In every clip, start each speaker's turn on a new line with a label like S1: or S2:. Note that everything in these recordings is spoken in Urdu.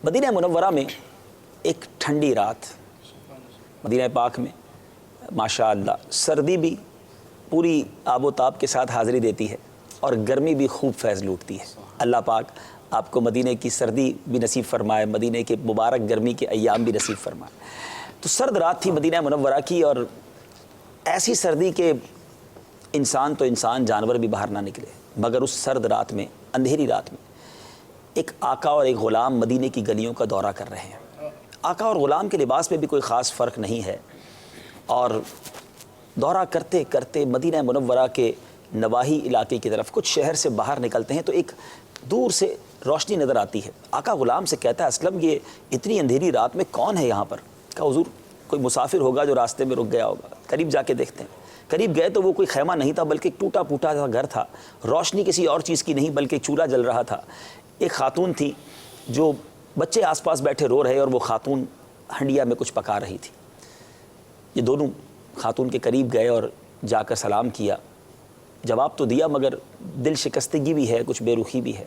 S1: مدینہ منورہ میں ایک ٹھنڈی رات، مدینہ پاک میں ماشاء اللہ سردی بھی پوری آب و تاب کے ساتھ حاضری دیتی ہے اور گرمی بھی خوب فیض لوٹتی ہے۔ اللہ پاک آپ کو مدینہ کی سردی بھی نصیب فرمائے، مدینہ کے مبارک گرمی کے ایام بھی نصیب فرمائے۔ تو سرد رات تھی مدینہ منورہ کی، اور ایسی سردی کہ انسان تو انسان، جانور بھی باہر نہ نکلے، مگر اس سرد رات میں، اندھیری رات میں، ایک آقا اور ایک غلام مدینہ کی گلیوں کا دورہ کر رہے ہیں۔ آقا اور غلام کے لباس میں بھی کوئی خاص فرق نہیں ہے، اور دورہ کرتے کرتے مدینہ منورہ کے نواحی علاقے کی طرف کچھ شہر سے باہر نکلتے ہیں تو ایک دور سے روشنی نظر آتی ہے۔ آقا غلام سے کہتا ہے اسلم یہ اتنی اندھیری رات میں کون ہے یہاں پر؟ کہا حضور کوئی مسافر ہوگا جو راستے میں رک گیا ہوگا، قریب جا کے دیکھتے ہیں۔ قریب گئے تو وہ کوئی خیمہ نہیں تھا بلکہ ایک ٹوٹا پھوٹا سا گھر تھا، روشنی کسی اور چیز کی نہیں بلکہ ایک چولہا جل رہا تھا۔ ایک خاتون تھی جو بچے آس پاس بیٹھے رو رہے، اور وہ خاتون ہنڈیا میں کچھ پکا رہی تھی۔ یہ دونوں خاتون کے قریب گئے اور جا کر سلام کیا، جواب تو دیا مگر دل شکستگی بھی ہے، کچھ بے رخی بھی ہے۔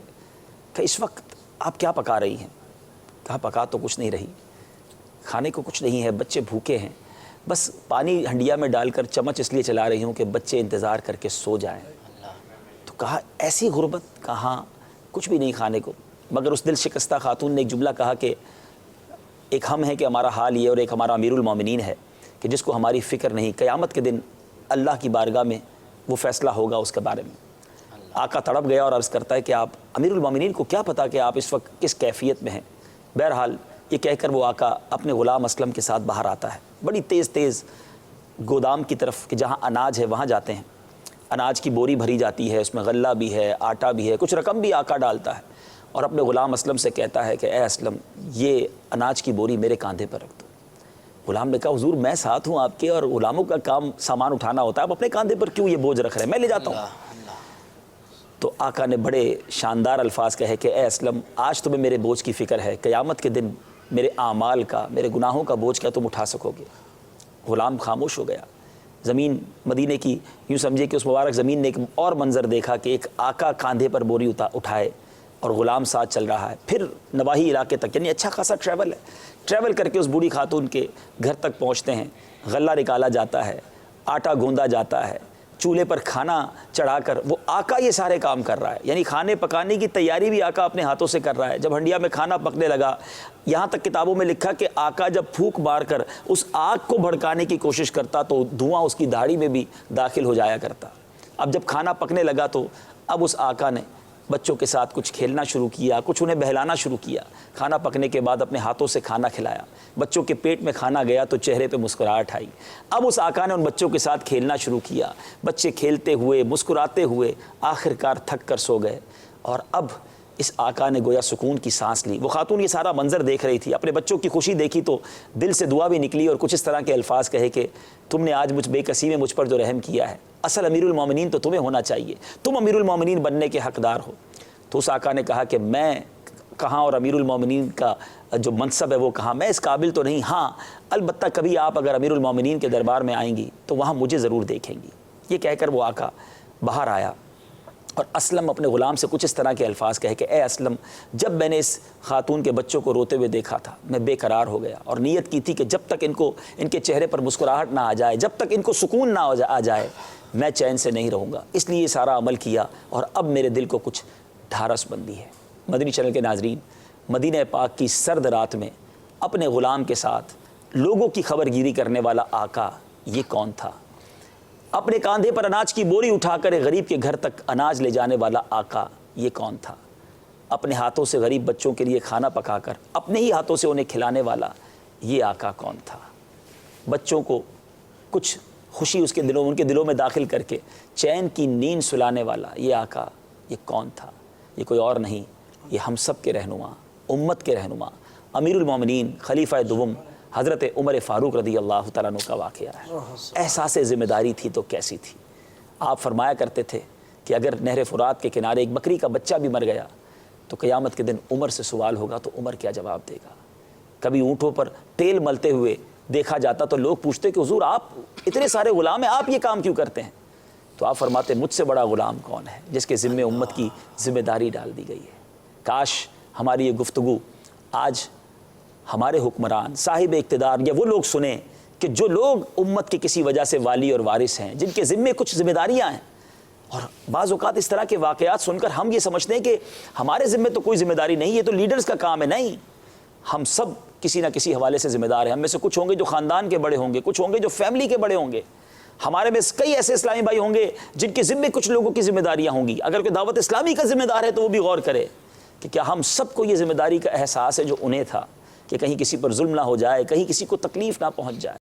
S1: کہ اس وقت آپ کیا پکا رہی ہیں؟ کہا پکا تو کچھ نہیں رہی، کھانے کو کچھ نہیں ہے، بچے بھوکے ہیں، بس پانی ہنڈیا میں ڈال کر چمچ اس لیے چلا رہی ہوں کہ بچے انتظار کر کے سو جائیں۔ تو کہا ایسی غربت؟ کہاں کچھ بھی نہیں کھانے کو، مگر اس دل شکستہ خاتون نے ایک جملہ کہا کہ ایک ہم ہے کہ ہمارا حال یہ، اور ایک ہمارا امیر المومنین ہے کہ جس کو ہماری فکر نہیں، قیامت کے دن اللہ کی بارگاہ میں وہ فیصلہ ہوگا اس کے بارے میں۔ آقا تڑپ گیا اور عرض کرتا ہے کہ آپ امیر المومنین کو کیا پتا کہ آپ اس وقت کس کیفیت میں ہیں؟ بہرحال یہ کہہ کر وہ آقا اپنے غلام اسلم کے ساتھ باہر آتا ہے، بڑی تیز تیز گودام کی طرف کہ جہاں اناج ہے وہاں جاتے ہیں۔ اناج کی بوری بھری جاتی ہے، اس میں غلہ بھی ہے، آٹا بھی ہے، کچھ رقم بھی آقا ڈالتا ہے، اور اپنے غلام اسلم سے کہتا ہے کہ اے اسلم یہ اناج کی بوری میرے کاندھے پر رکھ دو۔ غلام نے کہا حضور میں ساتھ ہوں آپ کے، اور غلاموں کا کام سامان اٹھانا ہوتا ہے، آپ اپنے کاندھے پر کیوں یہ بوجھ رکھ رہے ہیں؟ میں لے جاتا ہوں۔ تو آقا نے بڑے شاندار الفاظ کہے کہ اے اسلم آج تمہیں میرے بوجھ کی فکر ہے، قیامت کے دن میرے اعمال کا، میرے گناہوں کا بوجھ کیا تم اٹھا سکو گے؟ غلام خاموش ہو گیا۔ زمین مدینے کی یوں سمجھے کہ اس مبارک زمین نے ایک اور منظر دیکھا کہ ایک آقا کاندھے پر بوری اٹھائے اور غلام ساتھ چل رہا ہے، پھر نواحی علاقے تک، یعنی اچھا خاصا ٹریول ہے۔ ٹریول کر کے اس بوڑھی خاتون کے گھر تک پہنچتے ہیں، غلہ نکالا جاتا ہے، آٹا گوندا جاتا ہے، چولہے پر کھانا چڑھا کر وہ آقا یہ سارے کام کر رہا ہے، یعنی کھانے پکانے کی تیاری بھی آقا اپنے ہاتھوں سے کر رہا ہے۔ جب ہنڈیا میں کھانا پکنے لگا، یہاں تک کتابوں میں لکھا کہ آقا جب پھونک مار کر اس آگ کو بھڑکانے کی کوشش کرتا تو دھواں اس کی داڑھی میں بھی داخل ہو جایا کرتا۔ اب جب کھانا پکنے لگا تو اب اس آقا نے بچوں کے ساتھ کچھ کھیلنا شروع کیا، کچھ انہیں بہلانا شروع کیا۔ کھانا پکنے کے بعد اپنے ہاتھوں سے کھانا کھلایا، بچوں کے پیٹ میں کھانا گیا تو چہرے پہ مسکراہٹ آئی۔ اب اس آقا نے ان بچوں کے ساتھ کھیلنا شروع کیا، بچے کھیلتے ہوئے مسکراتے ہوئے آخر کار تھک کر سو گئے، اور اب اس آقا نے گویا سکون کی سانس لی۔ وہ خاتون یہ سارا منظر دیکھ رہی تھی، اپنے بچوں کی خوشی دیکھی تو دل سے دعا بھی نکلی، اور کچھ اس طرح کے الفاظ کہے کہ تم نے آج مجھ بے کسی میں مجھ پر جو رحم کیا ہے، اصل امیر المومنین تو تمہیں ہونا چاہیے، تم امیر المومنین بننے کے حقدار ہو۔ تو اس آقا نے کہا کہ میں کہاں، اور امیر المومنین کا جو منصب ہے وہ کہاں، میں اس قابل تو نہیں، ہاں البتہ کبھی آپ اگر امیر المومنین کے دربار میں آئیں گی تو وہاں مجھے ضرور دیکھیں گی۔ یہ کہہ کر وہ آقا باہر آیا، اور اسلم اپنے غلام سے کچھ اس طرح کے الفاظ کہے کہ اے اسلم جب میں نے اس خاتون کے بچوں کو روتے ہوئے دیکھا تھا میں بے قرار ہو گیا، اور نیت کی تھی کہ جب تک ان کے چہرے پر مسکراہٹ نہ آ جائے، جب تک ان کو سکون نہ آ جائے، میں چین سے نہیں رہوں گا، اس لیے یہ سارا عمل کیا، اور اب میرے دل کو کچھ ڈھارس بندی ہے۔ مدنی چینل کے ناظرین، مدینہ پاک کی سرد رات میں اپنے غلام کے ساتھ لوگوں کی خبر گیری کرنے والا آقا یہ کون تھا؟ اپنے کاندھے پر اناج کی بوری اٹھا کر ایک غریب کے گھر تک اناج لے جانے والا آقا یہ کون تھا؟ اپنے ہاتھوں سے غریب بچوں کے لیے کھانا پکا کر اپنے ہی ہاتھوں سے انہیں کھلانے والا یہ آقا کون تھا؟ بچوں کو کچھ خوشی ان کے دلوں میں داخل کر کے چین کی نیند سلانے والا یہ آقا یہ کون تھا؟ یہ کوئی اور نہیں، یہ ہم سب کے رہنما، امت کے رہنما، امیر المومنین خلیفہ دوم حضرت عمر فاروق رضی اللہ تعالیٰ عنہ کا واقعہ ہے۔ احساس ذمہ داری تھی تو کیسی تھی؟ آپ فرمایا کرتے تھے کہ اگر نہر فرات کے کنارے ایک بکری کا بچہ بھی مر گیا تو قیامت کے دن عمر سے سوال ہوگا تو عمر کیا جواب دے گا؟ کبھی اونٹوں پر تیل ملتے ہوئے دیکھا جاتا تو لوگ پوچھتے کہ حضور آپ اتنے سارے غلام ہیں، آپ یہ کام کیوں کرتے ہیں؟ تو آپ فرماتے مجھ سے بڑا غلام کون ہے جس کے ذمے امت کی ذمہ داری ڈال دی گئی ہے۔ کاش ہماری یہ گفتگو آج ہمارے حکمران صاحب اقتدار یا وہ لوگ سنیں کہ جو لوگ امت کی کسی وجہ سے والی اور وارث ہیں، جن کے ذمے کچھ ذمہ داریاں ہیں، اور بعض اوقات اس طرح کے واقعات سن کر ہم یہ سمجھتے ہیں کہ ہمارے ذمے تو کوئی ذمہ داری نہیں، یہ تو لیڈرز کا کام ہے. نہیں، ہم سب کسی نہ کسی حوالے سے ذمہ دار ہیں. ہم میں سے کچھ ہوں گے جو خاندان کے بڑے ہوں گے، کچھ ہوں گے جو فیملی کے بڑے ہوں گے. ہمارے میں کئی ایسے اسلامی بھائی ہوں گے جن کے ذمے کچھ لوگوں کی ذمہ داریاں ہوں گی. اگر کوئی دعوت اسلامی کا ذمہ دار ہے تو وہ بھی غور کرے کہ کیا ہم سب کو یہ ذمہ داری کا احساس ہے جو انہیں تھا، کہ کہیں کسی پر ظلم نہ ہو جائے، کہیں کسی کو تکلیف نہ پہنچ جائے.